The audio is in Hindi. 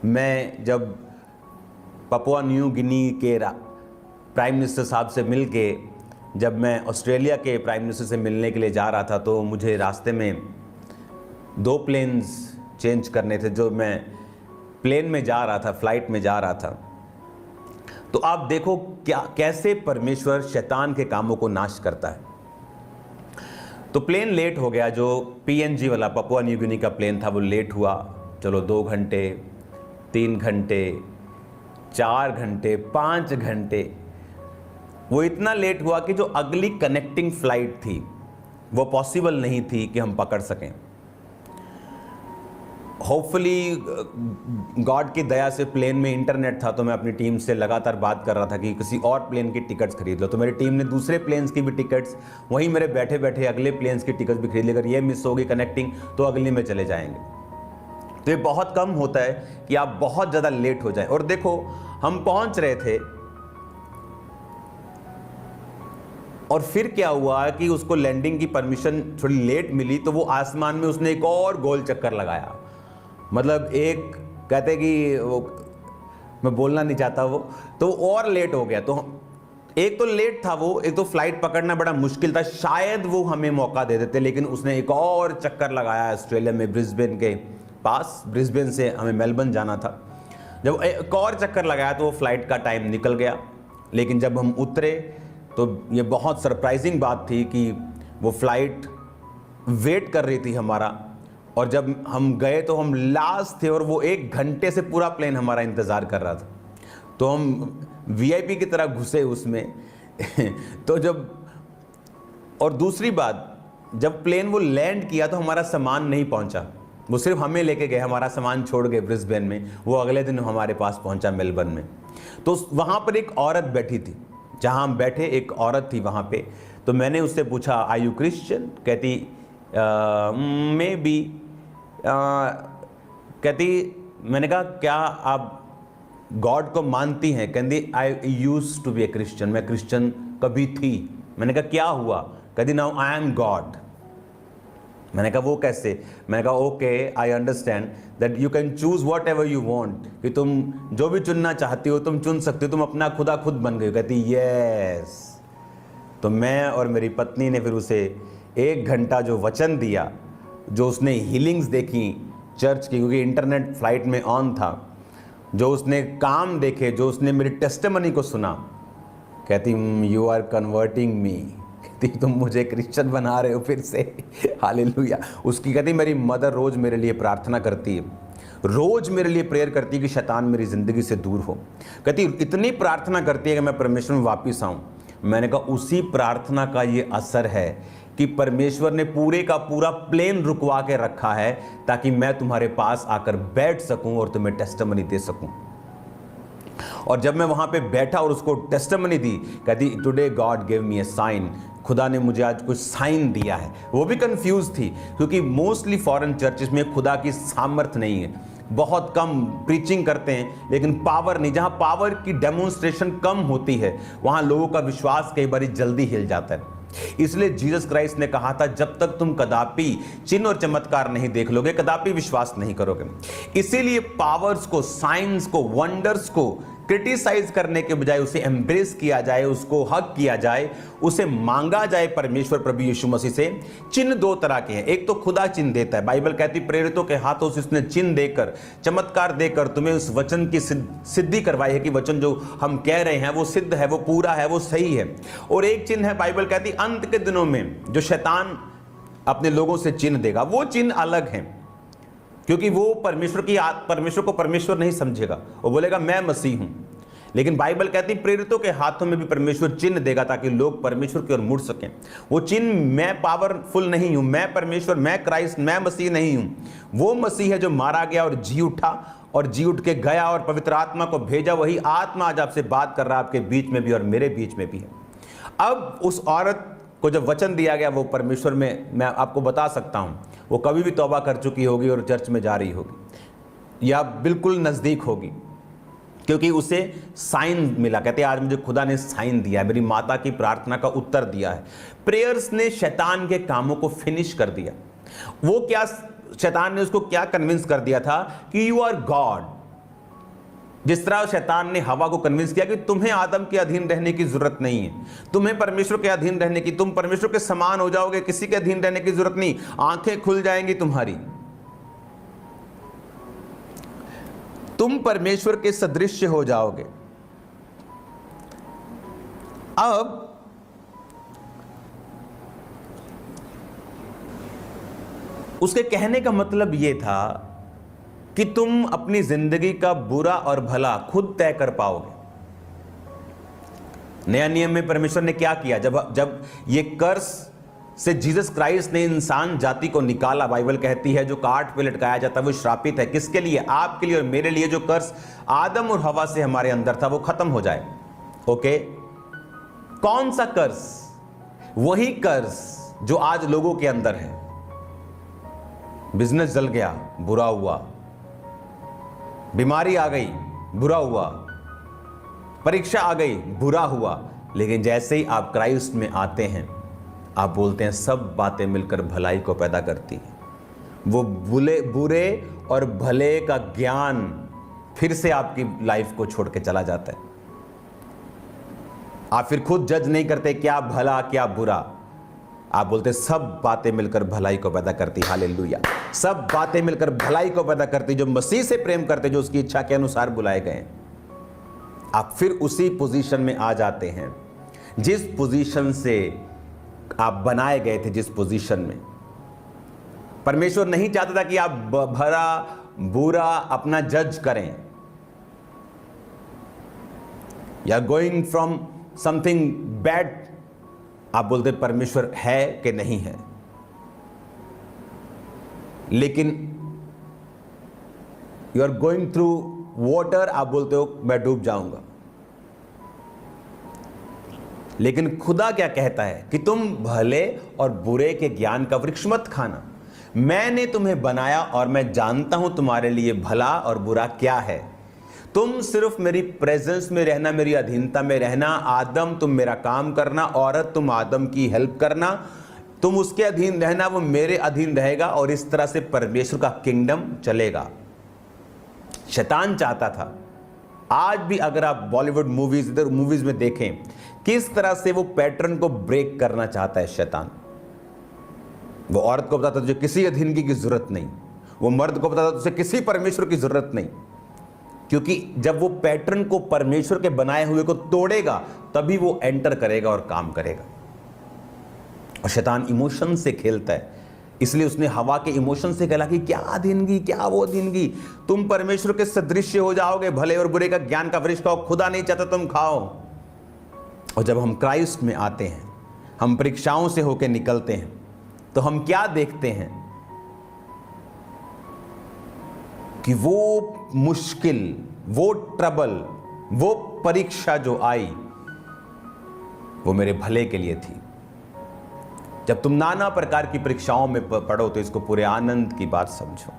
मैं जब पपुआ न्यू गिनी के प्राइम मिनिस्टर साहब से मिल के जब मैं ऑस्ट्रेलिया के प्राइम मिनिस्टर से मिलने के लिए जा रहा था, तो मुझे रास्ते में 2 प्लेन्स चेंज करने थे। जो मैं प्लेन में जा रहा था, फ्लाइट में जा रहा था, तो आप देखो कैसे परमेश्वर शैतान के कामों को नाश करता है। तो प्लेन लेट हो गया, जो PNG वाला पपुआ न्यू गिनी का प्लेन था वो लेट हुआ। चलो 2 घंटे, 3 घंटे, 4 घंटे, 5 घंटे, वो इतना लेट हुआ कि जो अगली कनेक्टिंग फ्लाइट थी वो पॉसिबल नहीं थी कि हम पकड़ सकें। होपफुली गॉड की दया से प्लेन में इंटरनेट था, तो मैं अपनी टीम से लगातार बात कर रहा था कि किसी और प्लेन की टिकट्स खरीद लो। तो मेरी टीम ने दूसरे प्लेन्स की भी टिकट्स, वहीं मेरे बैठे बैठे अगले प्लेन्स की टिकट्स भी खरीद ली। अगर ये मिस होगी कनेक्टिंग तो अगली में चले जाएंगे। तो ये बहुत कम होता है कि आप बहुत ज़्यादा लेट हो जाएं। और देखो, हम पहुंच रहे थे और फिर क्या हुआ कि उसको लैंडिंग की परमिशन थोड़ी लेट मिली, तो वो आसमान में उसने एक और गोल चक्कर लगाया। मतलब एक कहते कि वो, मैं बोलना नहीं चाहता वो, तो और लेट हो गया। तो एक तो लेट था वो, एक तो फ्लाइट पकड़ना बड़ा मुश्किल था, शायद वो हमें मौका दे देते, लेकिन उसने एक और चक्कर लगाया ऑस्ट्रेलिया में, ब्रिस्बेन के पास। ब्रिस्बेन से हमें मेलबर्न जाना था। जब एक और चक्कर लगाया तो वो फ्लाइट का टाइम निकल गया। लेकिन जब हम उतरे तो ये बहुत सरप्राइजिंग बात थी कि वो फ्लाइट वेट कर रही थी हमारा, और जब हम गए तो हम लास्ट थे और वो 1 घंटे से पूरा प्लेन हमारा इंतज़ार कर रहा था। तो हम VIP की तरह घुसे उसमें तो जब, और दूसरी बात, जब प्लेन वो लैंड किया तो हमारा सामान नहीं पहुंचा। वो सिर्फ हमें लेके गए, हमारा सामान छोड़ गए ब्रिस्बेन में। वो अगले दिन हमारे पास पहुंचा मेलबर्न में। तो वहाँ पर एक औरत बैठी थी, जहाँ हम बैठे एक औरत थी वहाँ पे। तो मैंने उससे पूछा, आर यू क्रिश्चियन? कहती मे बी। कहती, मैंने कहा क्या आप गॉड को मानती हैं? कहती I used to be a Christian, मैं क्रिश्चियन कभी थी। मैंने कहा क्या हुआ? कहती नाउ आई एम गॉड। मैंने कहा वो कैसे? मैंने कहा okay, I understand that you can choose what ever you want, कि तुम जो भी चुनना चाहती हो तुम चुन सकती हो, तुम अपना खुदा खुद बन गई हो। कहती यस। तो मैं और मेरी पत्नी ने फिर उसे 1 घंटा जो वचन दिया, जो उसने हीलिंग्स देखी चर्च की, क्योंकि इंटरनेट फ्लाइट में ऑन था, जो उसने काम देखे, जो उसने मेरी टेस्टिमनी को सुना, कहती यू आर कन्वर्टिंग मी, कहती तुम मुझे क्रिश्चियन बना रहे हो फिर से। हालेलुया। उसकी कहती मेरी मदर रोज़ मेरे लिए प्रार्थना करती है, रोज़ मेरे लिए प्रेयर करती है कि शैतान मेरी ज़िंदगी से दूर हो। कहती इतनी प्रार्थना करती है कि मैं परमेश्वर में वापस आऊँ। मैंने कहा उसी प्रार्थना का ये असर है कि परमेश्वर ने पूरे का पूरा प्लेन रुकवा के रखा है, ताकि मैं तुम्हारे पास आकर बैठ सकूं और तुम्हें टेस्टिमनी दे सकूं। और जब मैं वहां पे बैठा और उसको टेस्टिमनी दी, कहती टुडे गॉड गिव मी ए साइन, खुदा ने मुझे आज कुछ साइन दिया है। वो भी कंफ्यूज थी, क्योंकि मोस्टली फॉरेन चर्चेस में खुदा की सामर्थ नहीं है, बहुत कम प्रीचिंग करते हैं लेकिन पावर नहीं। जहां पावर की डेमोन्स्ट्रेशन कम होती है वहां लोगों का विश्वास कई बार जल्दी हिल जाता है। इसलिए जीसस क्राइस्ट ने कहा था, जब तक तुम कदापि चिन्ह और चमत्कार नहीं देख लोगे, कदापि विश्वास नहीं करोगे। इसीलिए पावर्स को, साइंस को, वंडर्स को क्रिटिसाइज करने के बजाय उसे एम्ब्रेस किया जाए, उसको हक किया जाए, उसे मांगा जाए परमेश्वर प्रभु यीशु मसीह से। चिन्ह 2 तरह के हैं। एक तो खुदा चिन्ह देता है, बाइबल कहती प्रेरितों के हाथों से उसने चिन्ह देकर, चमत्कार देकर तुम्हें उस वचन की सिद्धि करवाई है कि वचन जो हम कह रहे हैं वो सिद्ध है, वो पूरा है, वो सही है। और एक चिन्ह है, बाइबल कहती अंत के दिनों में जो शैतान अपने लोगों से चिन्ह देगा, वो चिन्ह अलग है, क्योंकि वो परमेश्वर को परमेश्वर नहीं समझेगा, वो बोलेगा मैं मसीह हूं। लेकिन बाइबल कहती प्रेरितों के हाथों में भी परमेश्वर चिन्ह देगा, ताकि लोग परमेश्वर की ओर मुड़ सकें। वो चिन्ह, मैं पावरफुल नहीं हूं, मैं परमेश्वर, मैं क्राइस्ट, मैं मसीह नहीं हूं। वो मसीह है जो मारा गया और जी उठा, और जी उठ के गया और पवित्र आत्मा को भेजा। वही आत्मा आज आपसे बात कर रहा है, आपके बीच में भी और मेरे बीच में भी है। अब उस औरत को जब वचन दिया गया, वो परमेश्वर में, मैं आपको बता सकता हूं, वो कभी भी तौबा कर चुकी होगी और चर्च में जा रही होगी, या बिल्कुल नज़दीक होगी, क्योंकि उसे साइन मिला। कहते हैं आज मुझे खुदा ने साइन दिया है, मेरी माता की प्रार्थना का उत्तर दिया है। प्रेयर्स ने शैतान के कामों को फिनिश कर दिया। वो क्या, शैतान ने उसको क्या कन्विंस कर दिया था कि यू आर गॉड, जिस तरह शैतान ने हवा को कन्विंस किया कि तुम्हें आदम के अधीन रहने की जरूरत नहीं है, तुम्हें परमेश्वर के अधीन रहने की, तुम परमेश्वर के समान हो जाओगे, किसी के अधीन रहने की जरूरत नहीं, आंखें खुल जाएंगी तुम्हारी, तुम परमेश्वर के सदृश हो जाओगे। अब उसके कहने का मतलब यह था कि तुम अपनी जिंदगी का बुरा और भला खुद तय कर पाओगे। नया नियम में परमेश्वर ने क्या किया, जब ये कर्स से जीसस क्राइस्ट ने इंसान जाति को निकाला, बाइबल कहती है जो काट पे लटकाया जाता है वो श्रापित है। किसके लिए? आपके लिए और मेरे लिए। जो कर्स आदम और हवा से हमारे अंदर था वो खत्म हो जाए। ओके, कौन सा कर्स? वही कर्स जो आज लोगों के अंदर है। बिजनेस जल गया, बुरा हुआ, बीमारी आ गई, बुरा हुआ, परीक्षा आ गई, बुरा हुआ। लेकिन जैसे ही आप क्राइस्ट में आते हैं, आप बोलते हैं सब बातें मिलकर भलाई को पैदा करती हैं। वो बुरे और भले का ज्ञान फिर से आपकी लाइफ को छोड़ के चला जाता है। आप फिर खुद जज नहीं करते क्या भला क्या बुरा, आप बोलते सब बातें मिलकर भलाई को पैदा करती। हालेलुया, सब बातें मिलकर भलाई को पैदा करती। जो मसीह से प्रेम करते, जो उसकी इच्छा के अनुसार बुलाए गए, आप फिर उसी पोजीशन में आ जाते हैं जिस पोजीशन से आप बनाए गए थे। जिस पोजीशन में परमेश्वर नहीं चाहता था कि आप भला बुरा अपना जज करें, या गोइंग फ्रॉम समथिंग बैड, आप बोलते परमेश्वर है कि नहीं है। लेकिन you are going through water, आप बोलते हो मैं डूब जाऊंगा। लेकिन खुदा क्या कहता है कि तुम भले और बुरे के ज्ञान का वृक्ष मत खाना। मैंने तुम्हें बनाया और मैं जानता हूं तुम्हारे लिए भला और बुरा क्या है। तुम सिर्फ मेरी प्रेजेंस में रहना, मेरी अधीनता में रहना। आदम तुम मेरा काम करना, औरत तुम आदम की हेल्प करना, तुम उसके अधीन रहना, वो मेरे अधीन रहेगा, और इस तरह से परमेश्वर का किंगडम चलेगा। शैतान चाहता था, आज भी अगर आप बॉलीवुड मूवीज, इधर मूवीज में देखें किस तरह से वो पैटर्न को ब्रेक करना चाहता है शैतान। वो औरत को बताता तुझे किसी अधीनगी की जरूरत नहीं, वो मर्द को बताता तुझे किसी परमेश्वर की जरूरत नहीं। क्योंकि जब वो पैटर्न को, परमेश्वर के बनाए हुए को तोड़ेगा, तभी वो एंटर करेगा और काम करेगा। और शैतान इमोशन से खेलता है, इसलिए उसने हवा के इमोशन से कहा कि क्या अधीनगी, क्या वो अधीनगी, तुम परमेश्वर के सदृश हो जाओगे, भले और बुरे का ज्ञान का वृक्ष खाओ, खुदा नहीं चाहता तुम खाओ। और जब हम क्राइस्ट में आते हैं, हम परीक्षाओं से होकर निकलते हैं, तो हम क्या देखते हैं कि वो मुश्किल, वो ट्रबल, वो परीक्षा जो आई, वो मेरे भले के लिए थी। जब तुम नाना प्रकार की परीक्षाओं में पढ़ो तो इसको पूरे आनंद की बात समझो।